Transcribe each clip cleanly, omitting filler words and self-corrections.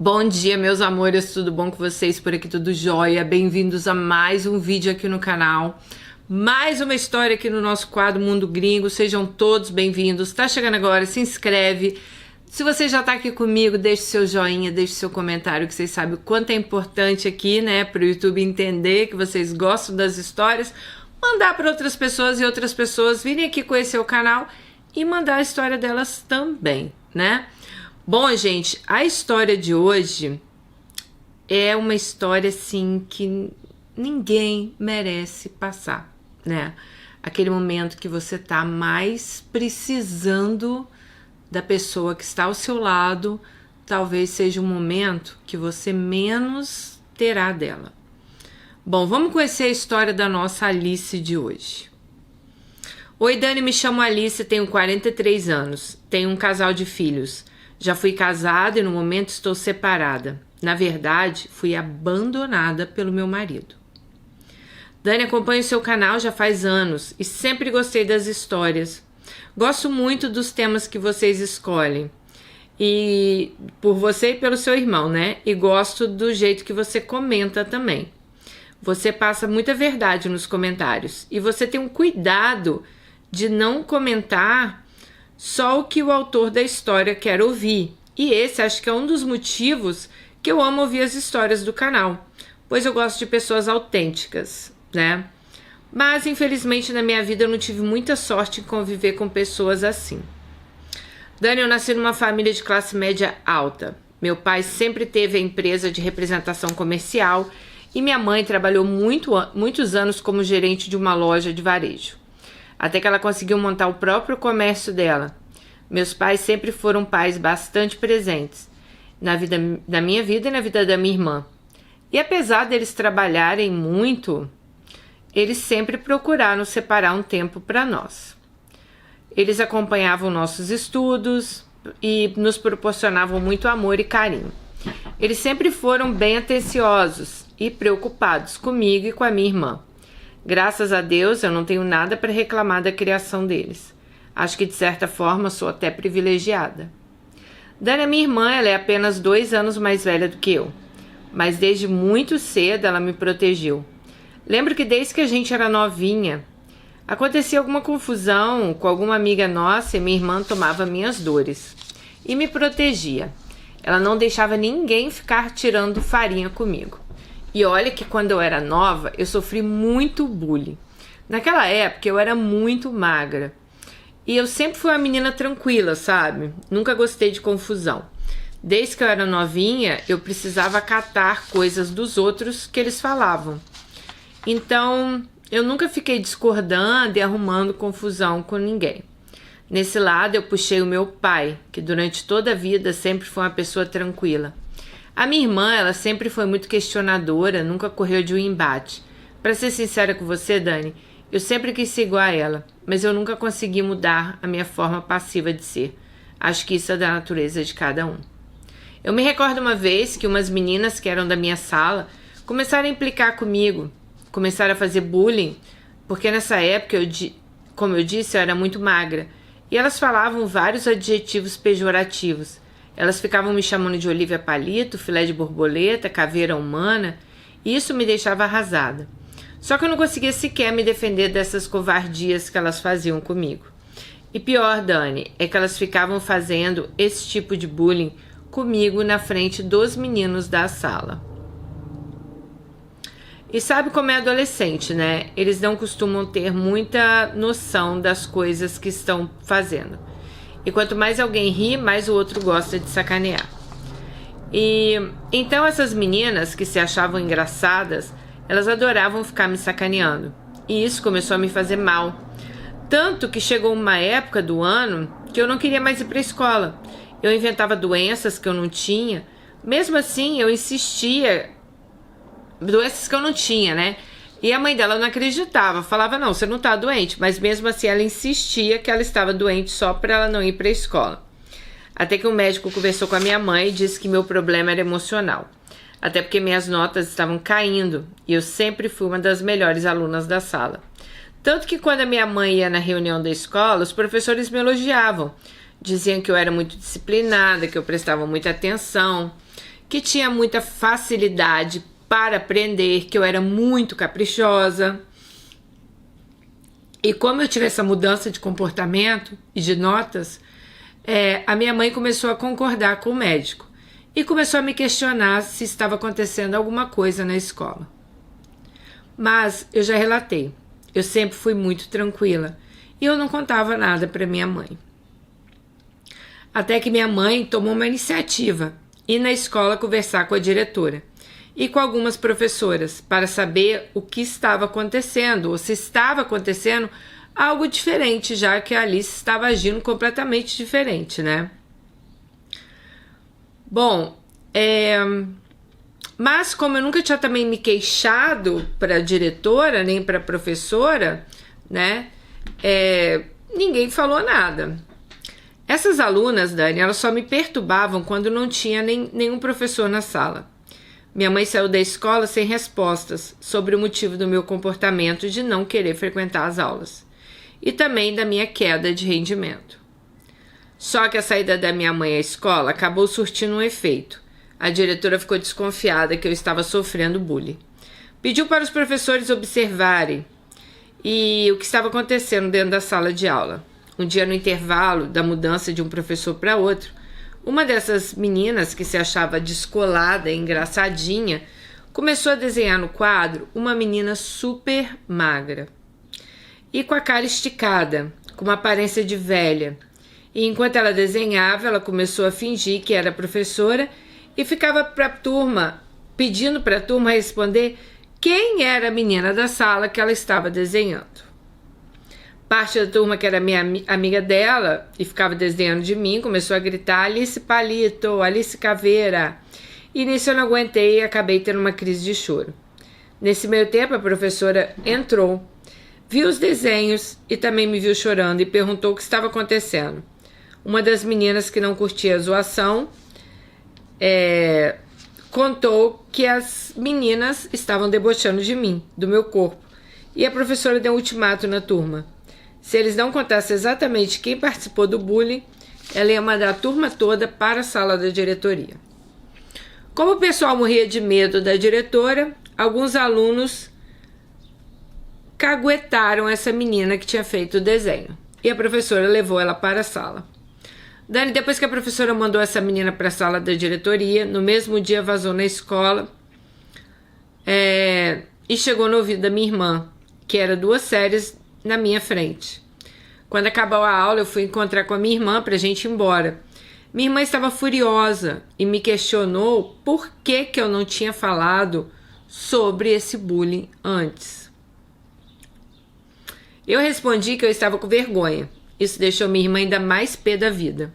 Bom dia, meus amores, tudo bom com vocês? Por aqui tudo jóia? Bem-vindos a mais um vídeo aqui no canal. Mais uma história aqui no nosso quadro Mundo Gringo. Sejam todos bem-vindos. Tá chegando agora, se inscreve. Se você já tá aqui comigo, deixe seu joinha, deixe seu comentário, que vocês sabem o quanto é importante aqui, né, pro YouTube entender que vocês gostam das histórias, mandar para outras pessoas e outras pessoas virem aqui conhecer o canal e mandar a história delas também, né? Bom, gente, a história de hoje é uma história, assim, que ninguém merece passar, né? Aquele momento que você tá mais precisando da pessoa que está ao seu lado, talvez seja o momento que você menos terá dela. Bom, vamos conhecer a história da nossa Alice de hoje. Oi, Dani, me chamo Alice, tenho 43 anos, tenho um casal de filhos. Já fui casada e no momento estou separada. Na verdade, fui abandonada pelo meu marido. Dani, acompanho seu canal já faz anos e sempre gostei das histórias. Gosto muito dos temas que vocês escolhem. E por você e pelo seu irmão, né? E gosto do jeito que você comenta também. Você passa muita verdade nos comentários. E você tem um cuidado de não comentar só o que o autor da história quer ouvir. E esse acho que é um dos motivos que eu amo ouvir as histórias do canal, pois eu gosto de pessoas autênticas, né? Mas infelizmente na minha vida eu não tive muita sorte em conviver com pessoas assim. Dani, eu nasci numa família de classe média alta. Meu pai sempre teve a empresa de representação comercial e minha mãe trabalhou muitos anos como gerente de uma loja de varejo. Até que ela conseguiu montar o próprio comércio dela. Meus pais sempre foram pais bastante presentes na minha vida e na vida da minha irmã. E apesar deles trabalharem muito, eles sempre procuraram separar um tempo para nós. Eles acompanhavam nossos estudos e nos proporcionavam muito amor e carinho. Eles sempre foram bem atenciosos e preocupados comigo e com a minha irmã. Graças a Deus, eu não tenho nada para reclamar da criação deles. Acho que, de certa forma, sou até privilegiada. Dani, minha irmã, ela é apenas 2 anos mais velha do que eu. Mas desde muito cedo ela me protegeu. Lembro que desde que a gente era novinha, acontecia alguma confusão com alguma amiga nossa e minha irmã tomava minhas dores. E me protegia. Ela não deixava ninguém ficar tirando farinha comigo. E olha que quando eu era nova, eu sofri muito bullying. Naquela época eu era muito magra. E eu sempre fui uma menina tranquila, sabe? Nunca gostei de confusão. Desde que eu era novinha, eu precisava acatar coisas dos outros que eles falavam. Então, eu nunca fiquei discordando e arrumando confusão com ninguém. Nesse lado, eu puxei o meu pai, que durante toda a vida sempre foi uma pessoa tranquila. A minha irmã, ela sempre foi muito questionadora, nunca correu de um embate. Pra ser sincera com você, Dani, eu sempre quis ser igual a ela, mas eu nunca consegui mudar a minha forma passiva de ser. Acho que isso é da natureza de cada um. Eu me recordo uma vez que umas meninas que eram da minha sala começaram a implicar comigo, começaram a fazer bullying, porque nessa época, como eu disse, eu era muito magra, e elas falavam vários adjetivos pejorativos. Elas ficavam me chamando de Olivia Palito, filé de borboleta, caveira humana, e isso me deixava arrasada. Só que eu não conseguia sequer me defender dessas covardias que elas faziam comigo. E pior, Dani, é que elas ficavam fazendo esse tipo de bullying comigo na frente dos meninos da sala. E sabe como é adolescente, né? Eles não costumam ter muita noção das coisas que estão fazendo. E quanto mais alguém ri, mais o outro gosta de sacanear. E então essas meninas que se achavam engraçadas, elas adoravam ficar me sacaneando. E isso começou a me fazer mal. Tanto que chegou uma época do ano que eu não queria mais ir para a escola. Eu inventava doenças que eu não tinha. Mesmo assim, eu insistia. Doenças que eu não tinha, né? E a mãe dela não acreditava, falava, não, você não tá doente. Mas mesmo assim ela insistia que ela estava doente só para ela não ir para a escola. Até que um médico conversou com a minha mãe e disse que meu problema era emocional. Até porque minhas notas estavam caindo e eu sempre fui uma das melhores alunas da sala. Tanto que quando a minha mãe ia na reunião da escola, os professores me elogiavam. Diziam que eu era muito disciplinada, que eu prestava muita atenção, que tinha muita facilidade para aprender, que eu era muito caprichosa. E como eu tive essa mudança de comportamento e de notas, a minha mãe começou a concordar com o médico e começou a me questionar se estava acontecendo alguma coisa na escola. Mas eu já relatei, eu sempre fui muito tranquila e eu não contava nada para minha mãe. Até que minha mãe tomou uma iniciativa, ir na escola conversar com a diretora e com algumas professoras para saber o que estava acontecendo ou se estava acontecendo algo diferente, já que a Alice estava agindo completamente diferente, né? Bom, mas como eu nunca tinha também me queixado para a diretora nem para a professora, né? Ninguém falou nada. Essas alunas, Dani, elas só me perturbavam quando não tinha nenhum professor na sala. Minha mãe saiu da escola sem respostas sobre o motivo do meu comportamento de não querer frequentar as aulas e também da minha queda de rendimento. Só que a saída da minha mãe à escola acabou surtindo um efeito. A diretora ficou desconfiada que eu estava sofrendo bullying. Pediu para os professores observarem o que estava acontecendo dentro da sala de aula. Um dia, no intervalo da mudança de um professor para outro, uma dessas meninas que se achava descolada e engraçadinha começou a desenhar no quadro uma menina super magra e com a cara esticada, com uma aparência de velha. E enquanto ela desenhava, ela começou a fingir que era professora e ficava pedindo para a turma responder quem era a menina da sala que ela estava desenhando. Parte da turma, que era minha amiga dela e ficava desenhando de mim, começou a gritar: Alice Palito, Alice Caveira. E nisso eu não aguentei e acabei tendo uma crise de choro. Nesse meio tempo, a professora entrou, viu os desenhos e também me viu chorando e perguntou o que estava acontecendo. Uma das meninas que não curtia a zoação contou que as meninas estavam debochando de mim, do meu corpo. E a professora deu um ultimato na turma. Se eles não contassem exatamente quem participou do bullying, ela ia mandar a turma toda para a sala da diretoria. Como o pessoal morria de medo da diretora, alguns alunos caguetaram essa menina que tinha feito o desenho. E a professora levou ela para a sala. Dani, depois que a professora mandou essa menina para a sala da diretoria, no mesmo dia vazou na escola e chegou no ouvido da minha irmã, que era 2 séries na minha frente. Quando acabou a aula, eu fui encontrar com a minha irmã para a gente ir embora. Minha irmã estava furiosa e me questionou por que eu não tinha falado sobre esse bullying antes. Eu respondi que eu estava com vergonha. Isso deixou minha irmã ainda mais pé da vida.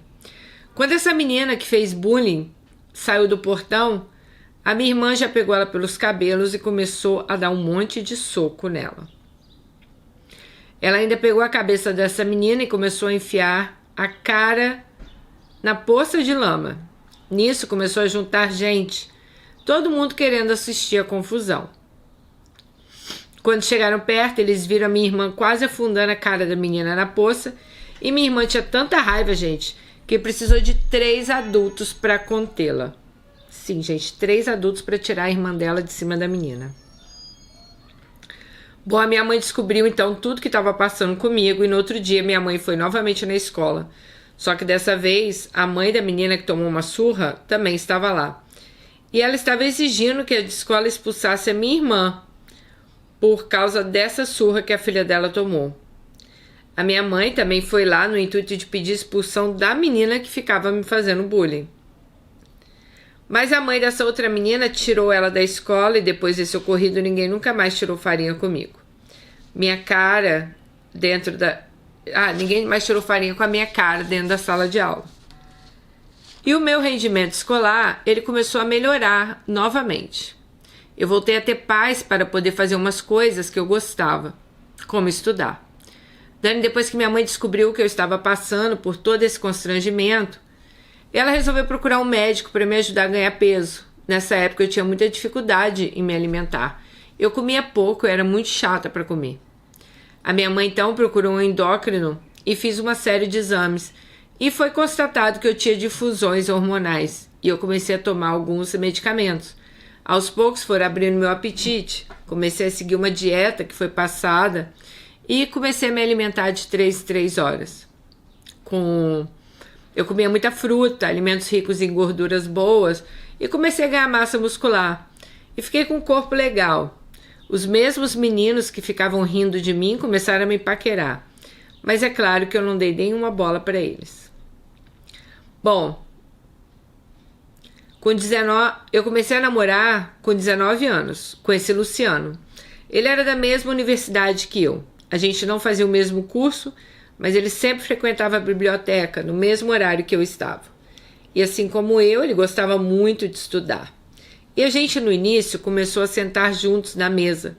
Quando essa menina que fez bullying saiu do portão, a minha irmã já pegou ela pelos cabelos e começou a dar um monte de soco nela. Ela ainda pegou a cabeça dessa menina e começou a enfiar a cara na poça de lama. Nisso começou a juntar gente, todo mundo querendo assistir a confusão. Quando chegaram perto, eles viram a minha irmã quase afundando a cara da menina na poça. E minha irmã tinha tanta raiva, gente, que precisou de 3 adultos para contê-la. Sim, gente, 3 adultos para tirar a irmã dela de cima da menina. Bom, a minha mãe descobriu então tudo que estava passando comigo e no outro dia minha mãe foi novamente na escola. Só que dessa vez a mãe da menina que tomou uma surra também estava lá. E ela estava exigindo que a escola expulsasse a minha irmã por causa dessa surra que a filha dela tomou. A minha mãe também foi lá no intuito de pedir expulsão da menina que ficava me fazendo bullying. Mas a mãe dessa outra menina tirou ela da escola e depois desse ocorrido ninguém nunca mais tirou farinha comigo. Minha cara dentro da... ninguém mais tirou farinha com a minha cara dentro da sala de aula. E o meu rendimento escolar, ele começou a melhorar novamente. Eu voltei a ter paz para poder fazer umas coisas que eu gostava, como estudar. Dani, depois que minha mãe descobriu que eu estava passando por todo esse constrangimento, ela resolveu procurar um médico para me ajudar a ganhar peso. Nessa época eu tinha muita dificuldade em me alimentar. Eu comia pouco, eu era muito chata para comer. A minha mãe então procurou um endócrino e fiz uma série de exames. E foi constatado que eu tinha difusões hormonais e eu comecei a tomar alguns medicamentos. Aos poucos foram abrindo meu apetite, comecei a seguir uma dieta que foi passada e comecei a me alimentar de 3 em 3 horas. Eu comia muita fruta, alimentos ricos em gorduras boas e comecei a ganhar massa muscular. E fiquei com um corpo legal. Os mesmos meninos que ficavam rindo de mim começaram a me paquerar. Mas é claro que eu não dei nenhuma bola para eles. Bom, eu comecei a namorar com 19 anos, com esse Luciano. Ele era da mesma universidade que eu. A gente não fazia o mesmo curso, mas ele sempre frequentava a biblioteca no mesmo horário que eu estava. E assim como eu, ele gostava muito de estudar. E a gente no início começou a sentar juntos na mesa.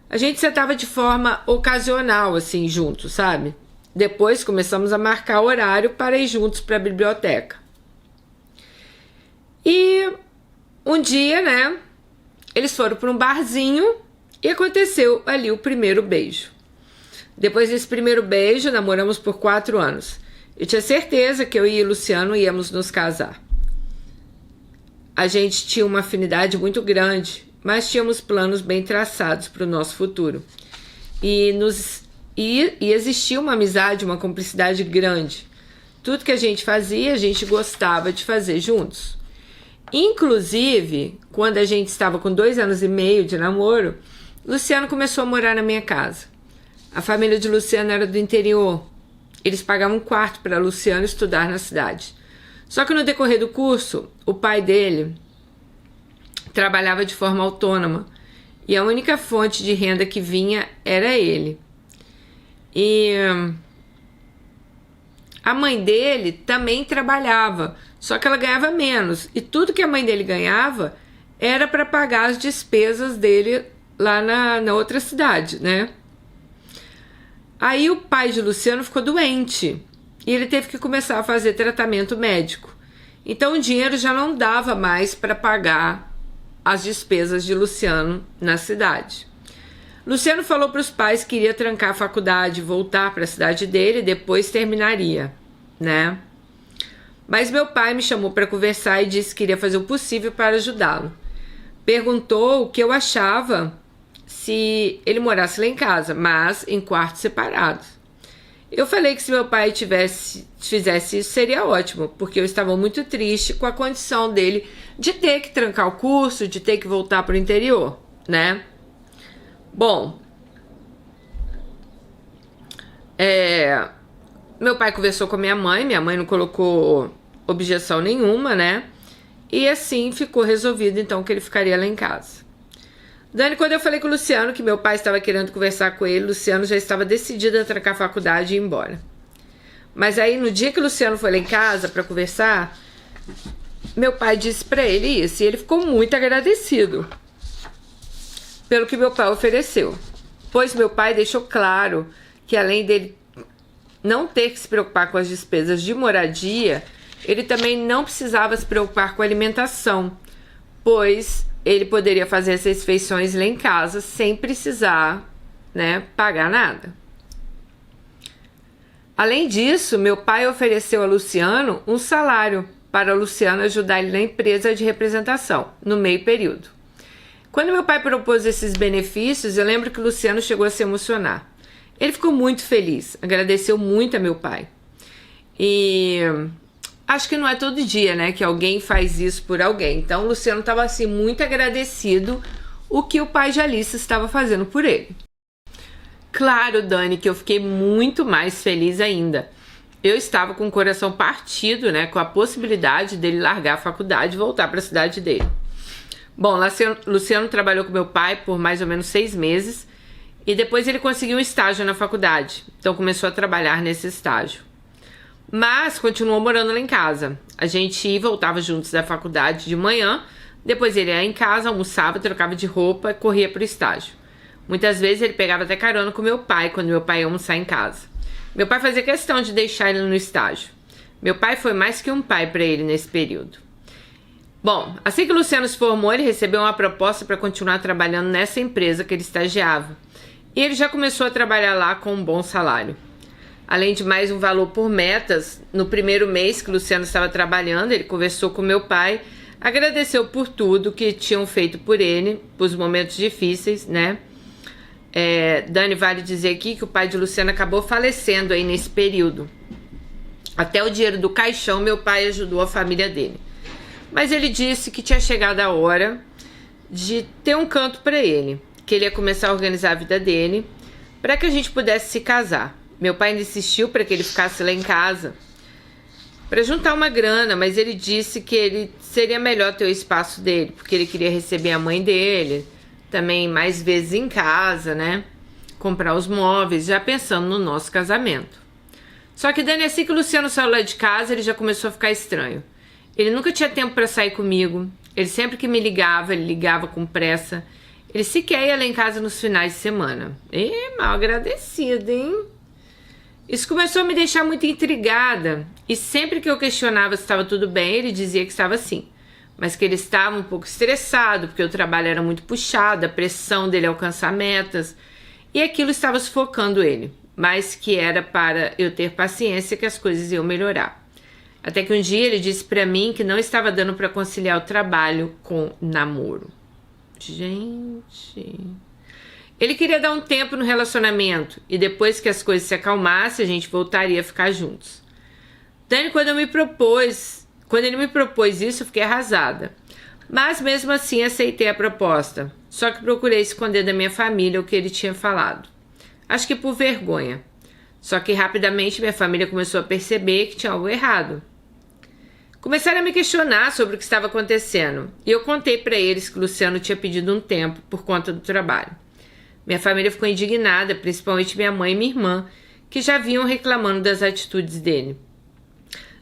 A gente sentava de forma ocasional, assim, juntos, sabe? Depois começamos a marcar horário para ir juntos para a biblioteca. E um dia, né, eles foram para um barzinho e aconteceu ali o primeiro beijo. Depois desse primeiro beijo, namoramos por 4 anos. Eu tinha certeza que eu e o Luciano íamos nos casar. A gente tinha uma afinidade muito grande, mas tínhamos planos bem traçados para o nosso futuro. E existia uma amizade, uma cumplicidade grande. Tudo que a gente fazia, a gente gostava de fazer juntos. Inclusive, quando a gente estava com 2 anos e meio de namoro, Luciano começou a morar na minha casa. A família de Luciano era do interior. Eles pagavam um quarto para Luciano estudar na cidade. Só que no decorrer do curso, o pai dele trabalhava de forma autônoma e a única fonte de renda que vinha era ele. E a mãe dele também trabalhava, só que ela ganhava menos. E tudo que a mãe dele ganhava era para pagar as despesas dele lá na outra cidade, né? Aí o pai de Luciano ficou doente e ele teve que começar a fazer tratamento médico. Então o dinheiro já não dava mais para pagar as despesas de Luciano na cidade. Luciano falou para os pais que iria trancar a faculdade, voltar para a cidade dele e depois terminaria, né? Mas meu pai me chamou para conversar e disse que iria fazer o possível para ajudá-lo. Perguntou o que eu achava se ele morasse lá em casa, mas em quartos separados. Eu falei que se meu pai fizesse isso seria ótimo, porque eu estava muito triste com a condição dele de ter que trancar o curso, de ter que voltar para o interior, né? Bom, meu pai conversou com a minha mãe não colocou objeção nenhuma, né? E assim ficou resolvido então que ele ficaria lá em casa. Dani, quando eu falei com o Luciano que meu pai estava querendo conversar com ele, Luciano já estava decidido a trancar a faculdade e ir embora. Mas aí no dia que o Luciano foi lá em casa para conversar, meu pai disse para ele isso e ele ficou muito agradecido pelo que meu pai ofereceu. Pois meu pai deixou claro que além dele não ter que se preocupar com as despesas de moradia, ele também não precisava se preocupar com a alimentação, pois ele poderia fazer essas refeições lá em casa sem precisar, né, pagar nada. Além disso, meu pai ofereceu a Luciano um salário para o Luciano ajudar ele na empresa de representação, no meio período. Quando meu pai propôs esses benefícios, eu lembro que o Luciano chegou a se emocionar. Ele ficou muito feliz, agradeceu muito a meu pai. E acho que não é todo dia, né, que alguém faz isso por alguém. Então o Luciano estava assim muito agradecido o que o pai de Alice estava fazendo por ele. Claro, Dani, que eu fiquei muito mais feliz ainda. Eu estava com o coração partido, né, com a possibilidade dele largar a faculdade e voltar para a cidade dele. Bom, Luciano trabalhou com meu pai por mais ou menos 6 meses e depois ele conseguiu um estágio na faculdade. Então começou a trabalhar nesse estágio. Mas continuou morando lá em casa. A gente ia e voltava juntos da faculdade de manhã, depois ele ia em casa, almoçava, trocava de roupa e corria para o estágio. Muitas vezes ele pegava até carona com meu pai quando meu pai ia almoçar em casa. Meu pai fazia questão de deixar ele no estágio. Meu pai foi mais que um pai para ele nesse período. Bom, assim que o Luciano se formou, ele recebeu uma proposta para continuar trabalhando nessa empresa que ele estagiava. E ele já começou a trabalhar lá com um bom salário. Além de mais um valor por metas, no primeiro mês que o Luciano estava trabalhando, ele conversou com meu pai, agradeceu por tudo que tinham feito por ele, por os momentos difíceis, né? Dani, vale dizer aqui que o pai de Luciano acabou falecendo aí nesse período. Até o dinheiro do caixão, meu pai ajudou a família dele. Mas ele disse que tinha chegado a hora de ter um canto para ele, que ele ia começar a organizar a vida dele, para que a gente pudesse se casar. Meu pai ainda insistiu para que ele ficasse lá em casa, para juntar uma grana, mas ele disse que ele seria melhor ter o espaço dele, porque ele queria receber a mãe dele, também mais vezes em casa, né? Comprar os móveis, já pensando no nosso casamento. Só que, Dani, assim que o Luciano saiu lá de casa, ele já começou a ficar estranho. Ele nunca tinha tempo para sair comigo. Ele sempre que me ligava, ele ligava com pressa. Ele sequer ia lá em casa nos finais de semana. Mal agradecido, hein? Isso começou a me deixar muito intrigada. E sempre que eu questionava se estava tudo bem, ele dizia que estava sim. Mas que ele estava um pouco estressado, porque o trabalho era muito puxado, a pressão dele alcançar metas. E aquilo estava sufocando ele. Mas que era para eu ter paciência que as coisas iam melhorar. Até que um dia ele disse para mim que não estava dando para conciliar o trabalho com namoro. Gente... Ele queria dar um tempo no relacionamento e depois que as coisas se acalmassem, a gente voltaria a ficar juntos. Dani, quando ele me propôs isso, eu fiquei arrasada. Mas mesmo assim aceitei a proposta. Só que procurei esconder da minha família o que ele tinha falado. Acho que por vergonha. Só que rapidamente minha família começou a perceber que tinha algo errado. Começaram a me questionar sobre o que estava acontecendo. E eu contei para eles que o Luciano tinha pedido um tempo por conta do trabalho. Minha família ficou indignada, principalmente minha mãe e minha irmã, que já vinham reclamando das atitudes dele.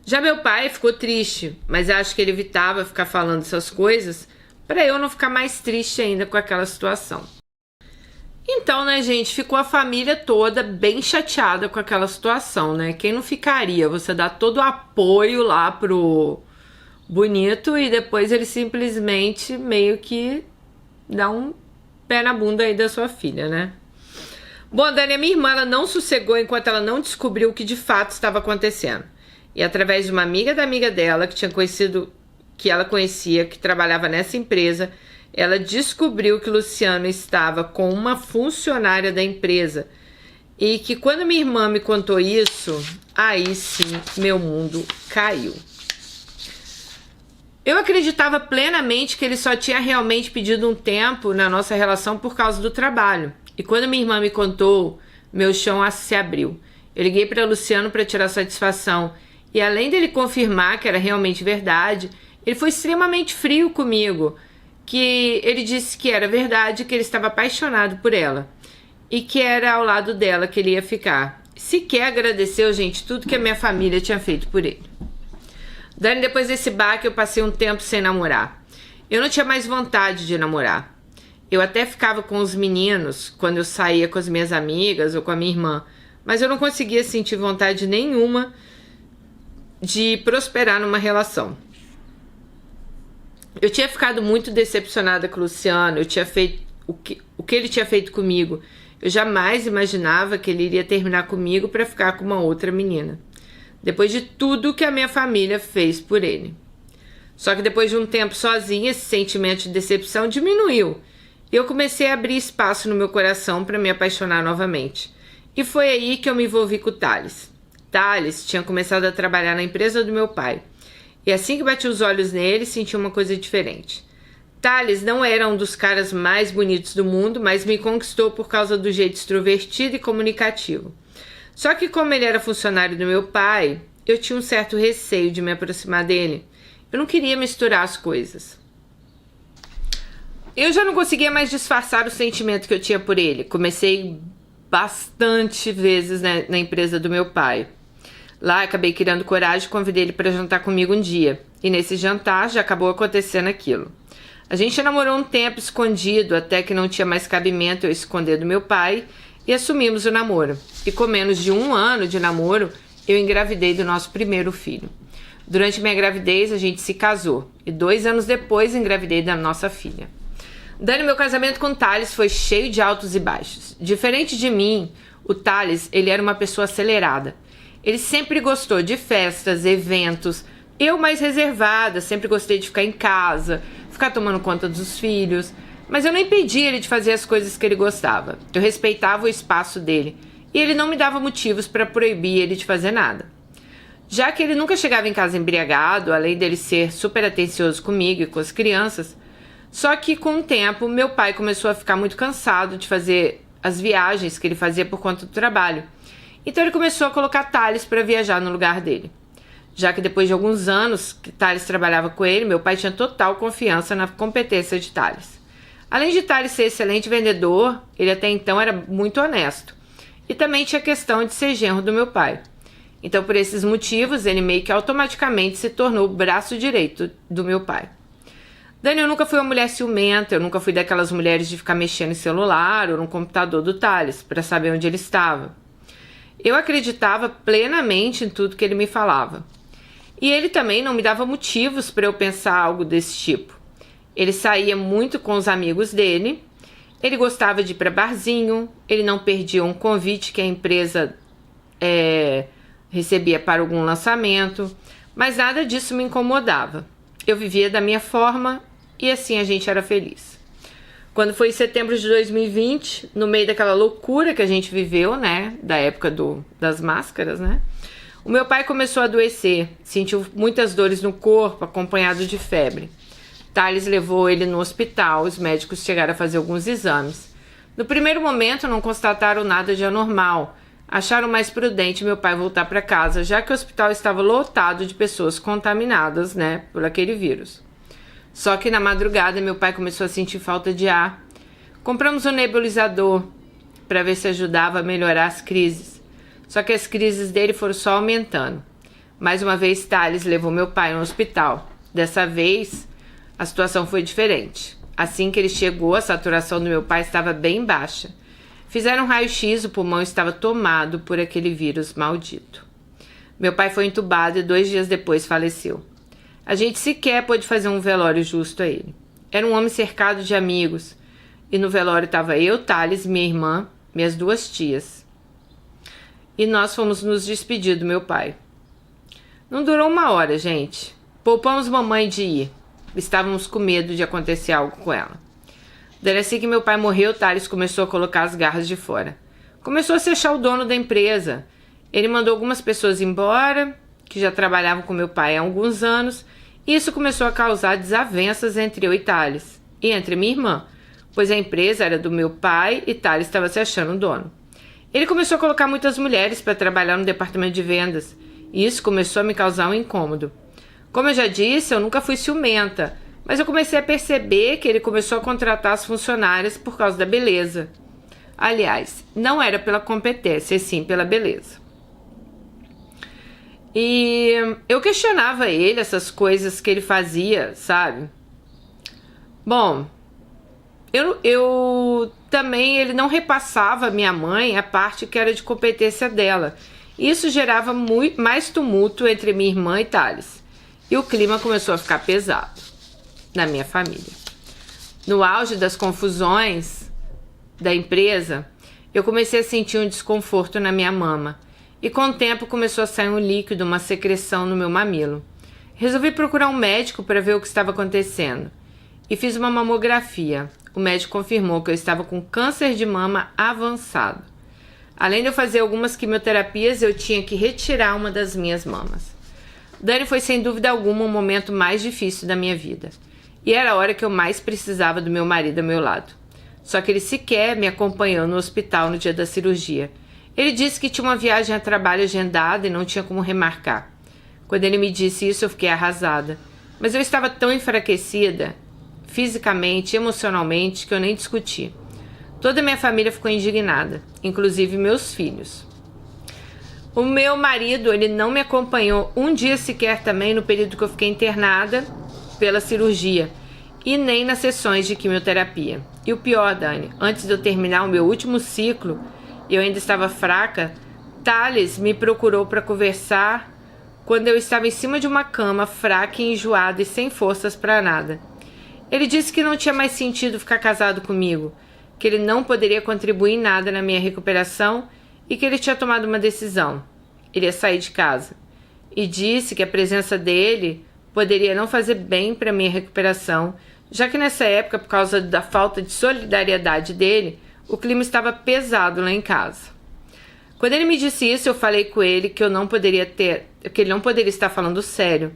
Já meu pai ficou triste, mas acho que ele evitava ficar falando essas coisas para eu não ficar mais triste ainda com aquela situação. Então, né, gente, ficou a família toda bem chateada com aquela situação, né? Quem não ficaria? Você dá todo o apoio lá pro bonito e depois ele simplesmente meio que dá um pé na bunda aí da sua filha, né? Bom, Dani, a minha irmã, ela não sossegou enquanto ela não descobriu o que de fato estava acontecendo. E através de uma amiga da amiga dela, que ela conhecia, que trabalhava nessa empresa, ela descobriu que Luciano estava com uma funcionária da empresa. E que quando minha irmã me contou isso, aí sim, meu mundo caiu. Eu acreditava plenamente que ele só tinha realmente pedido um tempo na nossa relação por causa do trabalho. E quando minha irmã me contou, meu chão se abriu. Eu liguei para Luciano para tirar satisfação. E além dele confirmar que era realmente verdade, ele foi extremamente frio comigo. Que ele disse que era verdade, que ele estava apaixonado por ela. E que era ao lado dela que ele ia ficar. Sequer agradeceu, gente, tudo que a minha família tinha feito por ele. Dani, depois desse baque, eu passei um tempo sem namorar. Eu não tinha mais vontade de namorar. Eu até ficava com os meninos quando eu saía com as minhas amigas ou com a minha irmã, mas eu não conseguia sentir vontade nenhuma de prosperar numa relação. Eu tinha ficado muito decepcionada com o Luciano, eu tinha feito o que ele tinha feito comigo. Eu jamais imaginava que ele iria terminar comigo para ficar com uma outra menina. Depois de tudo que a minha família fez por ele. Só que depois de um tempo sozinha, esse sentimento de decepção diminuiu. E eu comecei a abrir espaço no meu coração para me apaixonar novamente. E foi aí que eu me envolvi com o Thales. Thales tinha começado a trabalhar na empresa do meu pai. E assim que bati os olhos nele, senti uma coisa diferente. Thales não era um dos caras mais bonitos do mundo, mas me conquistou por causa do jeito extrovertido e comunicativo. Só que como ele era funcionário do meu pai, eu tinha um certo receio de me aproximar dele. Eu não queria misturar as coisas. Eu já não conseguia mais disfarçar o sentimento que eu tinha por ele. Comecei bastante vezes na empresa do meu pai. Lá acabei criando coragem e convidei ele para jantar comigo um dia. E nesse jantar já acabou acontecendo aquilo. A gente namorou um tempo escondido, até que não tinha mais cabimento eu esconder do meu pai, e assumimos o namoro. E com menos de 1 ano de namoro, eu engravidei do nosso primeiro filho. Durante minha gravidez, a gente se casou. E 2 anos depois, engravidei da nossa filha. Dani, meu casamento com o Thales foi cheio de altos e baixos. Diferente de mim, o Thales, ele era uma pessoa acelerada. Ele sempre gostou de festas, eventos. Eu mais reservada, sempre gostei de ficar em casa, ficar tomando conta dos filhos. Mas eu não impedia ele de fazer as coisas que ele gostava. Eu respeitava o espaço dele. E ele não me dava motivos para proibir ele de fazer nada. Já que ele nunca chegava em casa embriagado, além dele ser super atencioso comigo e com as crianças, só que com o tempo meu pai começou a ficar muito cansado de fazer as viagens que ele fazia por conta do trabalho. Então ele começou a colocar Thales para viajar no lugar dele. Já que depois de alguns anos que Thales trabalhava com ele, meu pai tinha total confiança na competência de Thales. Além de Thales ser excelente vendedor, ele até então era muito honesto. E também tinha a questão de ser genro do meu pai. Então, por esses motivos, ele meio que automaticamente se tornou o braço direito do meu pai. Dani, eu nunca fui uma mulher ciumenta, eu nunca fui daquelas mulheres de ficar mexendo em celular ou no computador do Thales para saber onde ele estava. Eu acreditava plenamente em tudo que ele me falava. E ele também não me dava motivos para eu pensar algo desse tipo. Ele saía muito com os amigos dele, ele gostava de ir para barzinho, ele não perdia um convite que a empresa recebia para algum lançamento, mas nada disso me incomodava. Eu vivia da minha forma e assim a gente era feliz. Quando foi em setembro de 2020, no meio daquela loucura que a gente viveu, né, da época das máscaras, né, o meu pai começou a adoecer, sentiu muitas dores no corpo, acompanhado de febre. Thales levou ele no hospital, os médicos chegaram a fazer alguns exames. No primeiro momento não constataram nada de anormal, acharam mais prudente meu pai voltar para casa, já que o hospital estava lotado de pessoas contaminadas, né, por aquele vírus. Só que na madrugada meu pai começou a sentir falta de ar. Compramos um nebulizador para ver se ajudava a melhorar as crises. Só que as crises dele foram só aumentando. Mais uma vez, Thales levou meu pai no hospital. Dessa vez, a situação foi diferente. Assim que ele chegou, a saturação do meu pai estava bem baixa. Fizeram um raio-x, o pulmão estava tomado por aquele vírus maldito. Meu pai foi entubado e 2 dias depois faleceu. A gente sequer pôde fazer um velório justo a ele. Era um homem cercado de amigos. E no velório estava eu, Thales, minha irmã, minhas 2 tias. E nós fomos nos despedir do meu pai. Não durou 1 hora, gente. Poupamos mamãe de ir. Estávamos com medo de acontecer algo com ela. Daí assim que meu pai morreu, Thales começou a colocar as garras de fora. Começou a se achar o dono da empresa. Ele mandou algumas pessoas embora, que já trabalhavam com meu pai há alguns anos, e isso começou a causar desavenças entre eu e Thales, e entre minha irmã, pois a empresa era do meu pai e Thales estava se achando o dono. Ele começou a colocar muitas mulheres para trabalhar no departamento de vendas, e isso começou a me causar um incômodo. Como eu já disse, eu nunca fui ciumenta, mas eu comecei a perceber que ele começou a contratar as funcionárias por causa da beleza. Aliás, não era pela competência, e sim pela beleza. E eu questionava ele, essas coisas que ele fazia, sabe? Bom, eu também, ele não repassava à minha mãe a parte que era de competência dela. Isso gerava mais tumulto entre minha irmã e Thales. E o clima começou a ficar pesado na minha família. No auge das confusões da empresa, eu comecei a sentir um desconforto na minha mama. E com o tempo começou a sair um líquido, uma secreção no meu mamilo. Resolvi procurar um médico para ver o que estava acontecendo. E fiz uma mamografia. O médico confirmou que eu estava com câncer de mama avançado. Além de eu fazer algumas quimioterapias, eu tinha que retirar uma das minhas mamas. Dani, foi sem dúvida alguma o momento mais difícil da minha vida. E era a hora que eu mais precisava do meu marido ao meu lado. Só que ele sequer me acompanhou no hospital no dia da cirurgia. Ele disse que tinha uma viagem a trabalho agendada e não tinha como remarcar. Quando ele me disse isso, eu fiquei arrasada. Mas eu estava tão enfraquecida, fisicamente e emocionalmente, que eu nem discuti. Toda a minha família ficou indignada, inclusive meus filhos. O meu marido, ele não me acompanhou um dia sequer também no período que eu fiquei internada pela cirurgia e nem nas sessões de quimioterapia. E o pior, Dani, antes de eu terminar o meu último ciclo, eu ainda estava fraca, Thales me procurou para conversar quando eu estava em cima de uma cama, fraca e enjoada e sem forças para nada. Ele disse que não tinha mais sentido ficar casado comigo, que ele não poderia contribuir em nada na minha recuperação e que ele tinha tomado uma decisão. Ele ia sair de casa. E disse que a presença dele poderia não fazer bem para minha recuperação, já que nessa época, por causa da falta de solidariedade dele, o clima estava pesado lá em casa. Quando ele me disse isso, eu falei com ele que ele não poderia estar falando sério,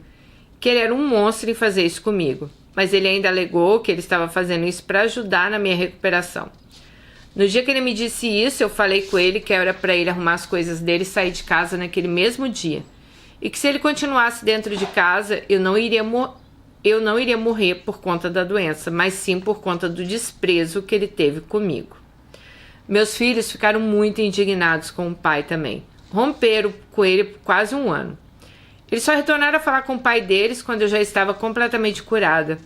que ele era um monstro em fazer isso comigo, mas ele ainda alegou que ele estava fazendo isso para ajudar na minha recuperação. No dia que ele me disse isso, eu falei com ele que era para ele arrumar as coisas dele e sair de casa naquele mesmo dia, e que se ele continuasse dentro de casa, eu não iria morrer por conta da doença, mas sim por conta do desprezo que ele teve comigo. Meus filhos ficaram muito indignados com o pai também. Romperam com ele por quase um ano. Eles só retornaram a falar com o pai deles quando eu já estava completamente curada.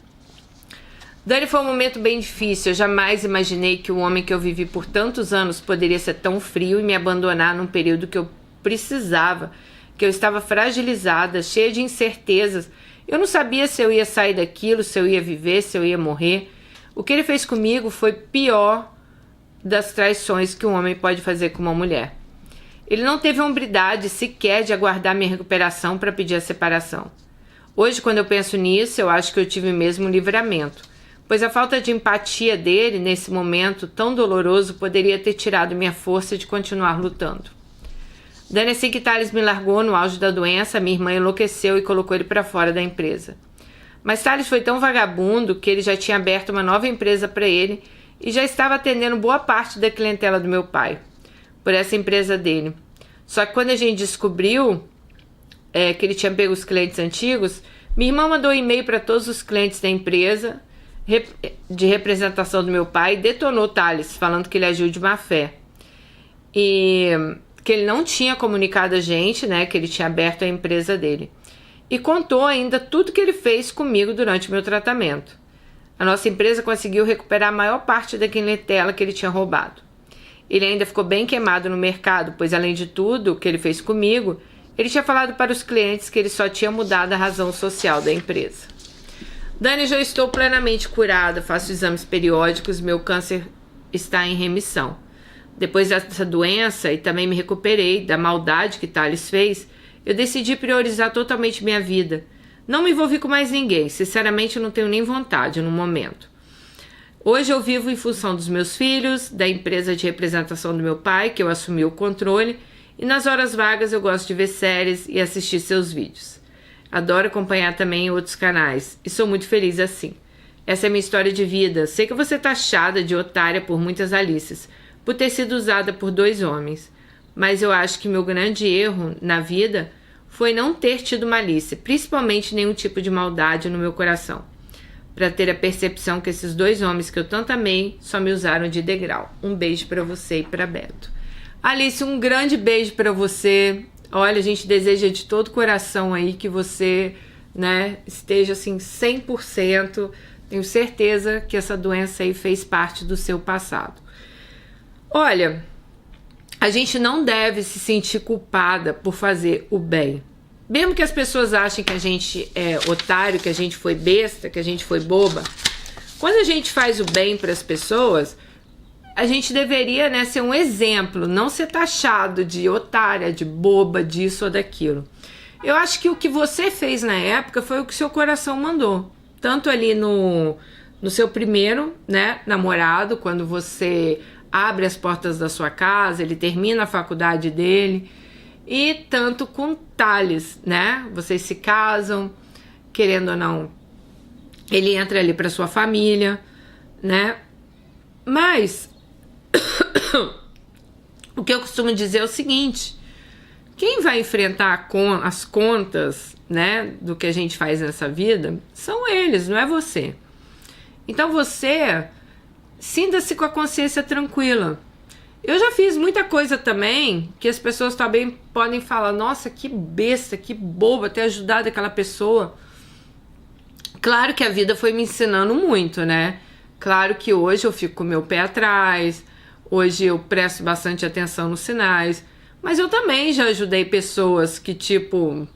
Dani, foi um momento bem difícil. Eu jamais imaginei que o homem que eu vivi por tantos anos poderia ser tão frio e me abandonar num período que eu precisava, que eu estava fragilizada, cheia de incertezas. Eu não sabia se eu ia sair daquilo, se eu ia viver, se eu ia morrer. O que ele fez comigo foi pior das traições que um homem pode fazer com uma mulher. Ele não teve a hombridade sequer de aguardar minha recuperação para pedir a separação. Hoje, quando eu penso nisso, eu acho que eu tive mesmo um livramento, pois a falta de empatia dele nesse momento tão doloroso poderia ter tirado minha força de continuar lutando. Dani, assim que Thales me largou no auge da doença, minha irmã enlouqueceu e colocou ele para fora da empresa. Mas Thales foi tão vagabundo que ele já tinha aberto uma nova empresa para ele e já estava atendendo boa parte da clientela do meu pai, por essa empresa dele. Só que quando a gente descobriu que ele tinha pego os clientes antigos, minha irmã mandou um e-mail para todos os clientes da empresa de representação do meu pai e detonou Thales, falando que ele agiu de má fé. E que ele não tinha comunicado a gente, né, que ele tinha aberto a empresa dele. E contou ainda tudo que ele fez comigo durante o meu tratamento. A nossa empresa conseguiu recuperar a maior parte da clientela que ele tinha roubado. Ele ainda ficou bem queimado no mercado, pois além de tudo o que ele fez comigo, ele tinha falado para os clientes que ele só tinha mudado a razão social da empresa. Dani, já estou plenamente curada, faço exames periódicos, meu câncer está em remissão. Depois dessa doença e também me recuperei da maldade que Thales fez, eu decidi priorizar totalmente minha vida. Não me envolvi com mais ninguém, sinceramente eu não tenho nem vontade no momento. Hoje eu vivo em função dos meus filhos, da empresa de representação do meu pai, que eu assumi o controle, e nas horas vagas eu gosto de ver séries e assistir seus vídeos. Adoro acompanhar também outros canais, e sou muito feliz assim. Essa é a minha história de vida. Sei que você tá taxada de otária por muitas Alices, por ter sido usada por 2 homens, mas eu acho que meu grande erro na vida foi não ter tido malícia, principalmente nenhum tipo de maldade no meu coração, para ter a percepção que esses 2 homens que eu tanto amei só me usaram de degrau. Um beijo para você e para Beto. Alice, um grande beijo para você. Olha, a gente deseja de todo coração aí que você, né, esteja assim 100%. Tenho certeza que essa doença aí fez parte do seu passado. Olha, a gente não deve se sentir culpada por fazer o bem. Mesmo que as pessoas achem que a gente é otário, que a gente foi besta, que a gente foi boba. Quando a gente faz o bem para as pessoas, a gente deveria, né, ser um exemplo, não ser taxado de otária, de boba, disso ou daquilo. Eu acho que o que você fez na época foi o que seu coração mandou. Tanto ali no seu primeiro, né, namorado, quando você abre as portas da sua casa, ele termina a faculdade dele, e tanto com Thales, né? Vocês se casam, querendo ou não, ele entra ali para sua família, né? Mas o que eu costumo dizer é o seguinte: quem vai enfrentar as contas, né, do que a gente faz nessa vida são eles, não é você. Então você sinta-se com a consciência tranquila. Eu já fiz muita coisa também que as pessoas também podem falar: nossa, que besta, que boba ter ajudado aquela pessoa. Claro que a vida foi me ensinando muito, né? Claro que hoje eu fico com o meu pé atrás, hoje eu presto bastante atenção nos sinais, mas eu também já ajudei pessoas que, tipo,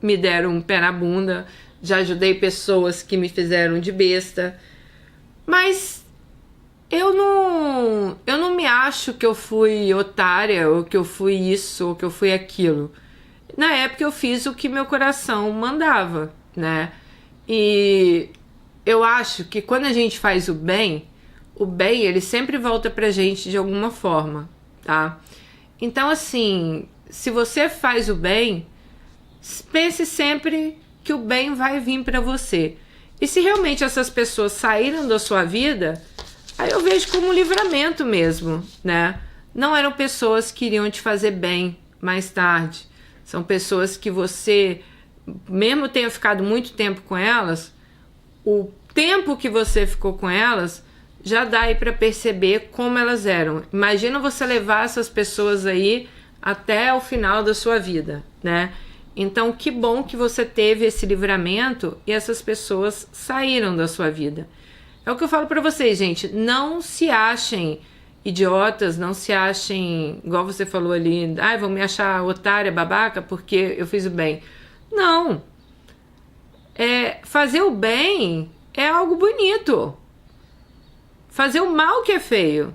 me deram um pé na bunda, já ajudei pessoas que me fizeram de besta, mas eu não me acho que eu fui otária, ou que eu fui isso, ou que eu fui aquilo. Na época eu fiz o que meu coração mandava, né? E eu acho que quando a gente faz o bem ele sempre volta pra gente de alguma forma, tá? Então, assim, se você faz o bem, pense sempre que o bem vai vir pra você. E se realmente essas pessoas saíram da sua vida, aí eu vejo como um livramento mesmo, né? Não eram pessoas que iriam te fazer bem mais tarde. São pessoas que você, mesmo tenha ficado muito tempo com elas, o tempo que você ficou com elas já dá aí para perceber como elas eram. Imagina você levar essas pessoas aí até o final da sua vida, né? Então, que bom que você teve esse livramento e essas pessoas saíram da sua vida. É o que eu falo para vocês, gente. Não se achem idiotas, não se achem, igual você falou ali, vão me achar otária, babaca, porque eu fiz o bem. Não. Fazer o bem é algo bonito. Fazer o mal que é feio.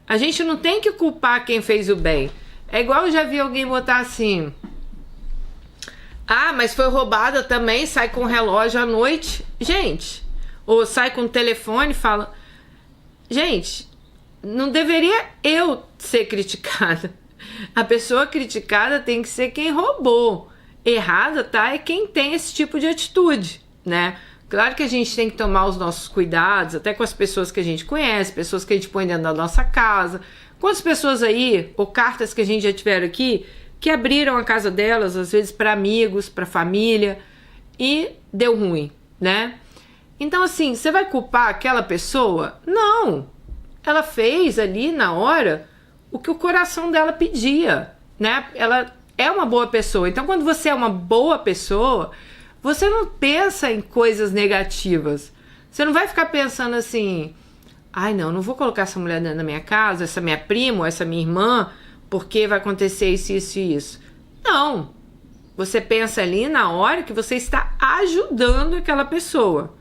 A gente não tem que culpar quem fez o bem. É igual eu já vi alguém botar assim: mas foi roubada também, sai com o relógio à noite. Gente, ou sai com o telefone e fala... Gente, não deveria eu ser criticada. A pessoa criticada tem que ser quem roubou. Errada, tá? É quem tem esse tipo de atitude, né? Claro que a gente tem que tomar os nossos cuidados, até com as pessoas que a gente conhece, pessoas que a gente põe dentro da nossa casa. Quantas pessoas aí, ou cartas que a gente já tiveram aqui, que abriram a casa delas, às vezes para amigos, para família, e deu ruim, né? Então, assim, você vai culpar aquela pessoa? Não! Ela fez ali na hora o que o coração dela pedia, né? Ela é uma boa pessoa. Então, quando você é uma boa pessoa, você não pensa em coisas negativas. Você não vai ficar pensando assim: não vou colocar essa mulher dentro da minha casa, essa minha prima, ou essa minha irmã, porque vai acontecer isso, isso e isso. Não. Você pensa ali na hora que você está ajudando aquela pessoa.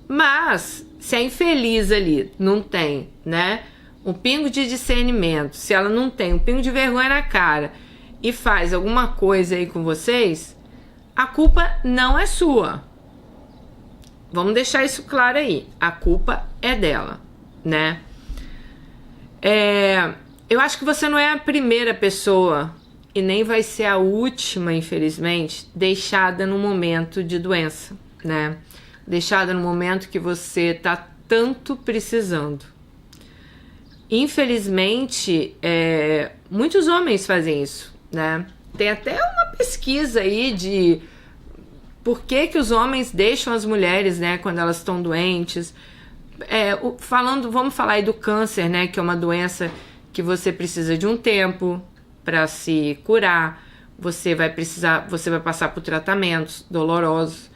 Mas, se a infeliz ali não tem, né, um pingo de discernimento, se ela não tem um pingo de vergonha na cara e faz alguma coisa aí com vocês, a culpa não é sua. Vamos deixar isso claro aí. A culpa é dela, né? Eu acho que você não é a primeira pessoa e nem vai ser a última, infelizmente, deixada no momento de doença, né? Deixada no momento que você tá tanto precisando. Infelizmente, muitos homens fazem isso, né? Tem até uma pesquisa aí de por que os homens deixam as mulheres, né, quando elas estão doentes. Vamos falar aí do câncer, né, que é uma doença que você precisa de um tempo para se curar. Você vai passar por tratamentos dolorosos.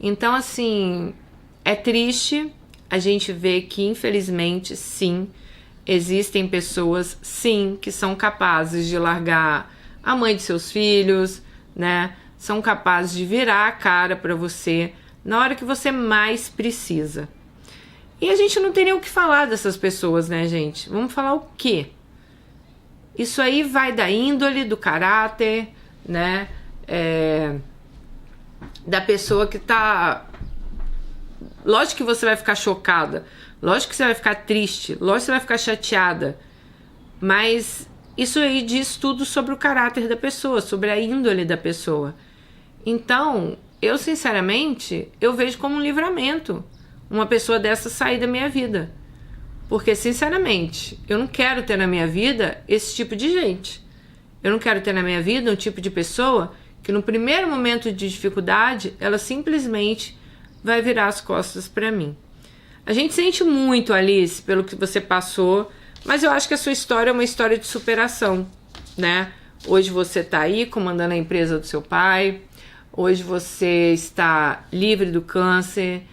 Então, assim, é triste a gente ver que, infelizmente, sim, existem pessoas, sim, que são capazes de largar a mãe de seus filhos, né? São capazes de virar a cara para você na hora que você mais precisa. E a gente não tem nem o que falar dessas pessoas, né, gente? Vamos falar o quê? Isso aí vai da índole, do caráter, né? Da pessoa que tá... Lógico que você vai ficar chocada, lógico que você vai ficar triste, lógico que você vai ficar chateada, mas isso aí diz tudo sobre o caráter da pessoa, sobre a índole da pessoa. Então, eu sinceramente, eu vejo como um livramento uma pessoa dessa sair da minha vida. Porque, sinceramente, eu não quero ter na minha vida esse tipo de gente. Eu não quero ter na minha vida um tipo de pessoa que no primeiro momento de dificuldade, ela simplesmente vai virar as costas para mim. A gente sente muito, Alice, pelo que você passou, mas eu acho que a sua história é uma história de superação, né? Hoje você tá aí comandando a empresa do seu pai, hoje você está livre do câncer,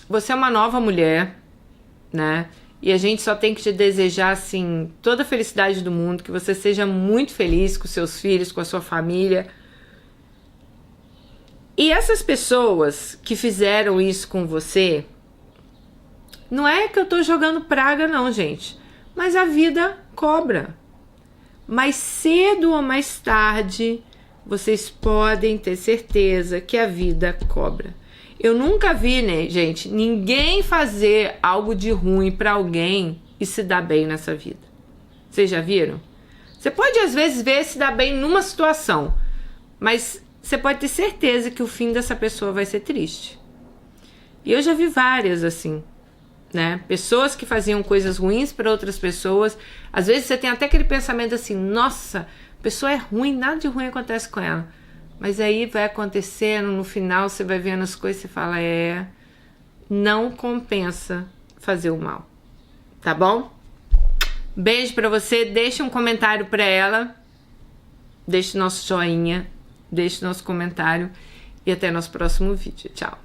você é uma nova mulher, né? E a gente só tem que te desejar, assim, toda a felicidade do mundo, que você seja muito feliz com seus filhos, com a sua família. E essas pessoas que fizeram isso com você, não é que eu tô jogando praga não, gente, mas a vida cobra. Mais cedo ou mais tarde, vocês podem ter certeza que a vida cobra. Eu nunca vi, né, gente, ninguém fazer algo de ruim pra alguém e se dar bem nessa vida. Vocês já viram? Você pode às vezes ver se dar bem numa situação, mas você pode ter certeza que o fim dessa pessoa vai ser triste. E eu já vi várias assim, né? Pessoas que faziam coisas ruins para outras pessoas. Às vezes você tem até aquele pensamento assim, nossa, a pessoa é ruim, nada de ruim acontece com ela. Mas aí vai acontecendo, no final você vai vendo as coisas e fala, não compensa fazer o mal. Tá bom? Beijo pra você, deixa um comentário pra ela, deixa o nosso joinha, deixa o nosso comentário e até nosso próximo vídeo. Tchau!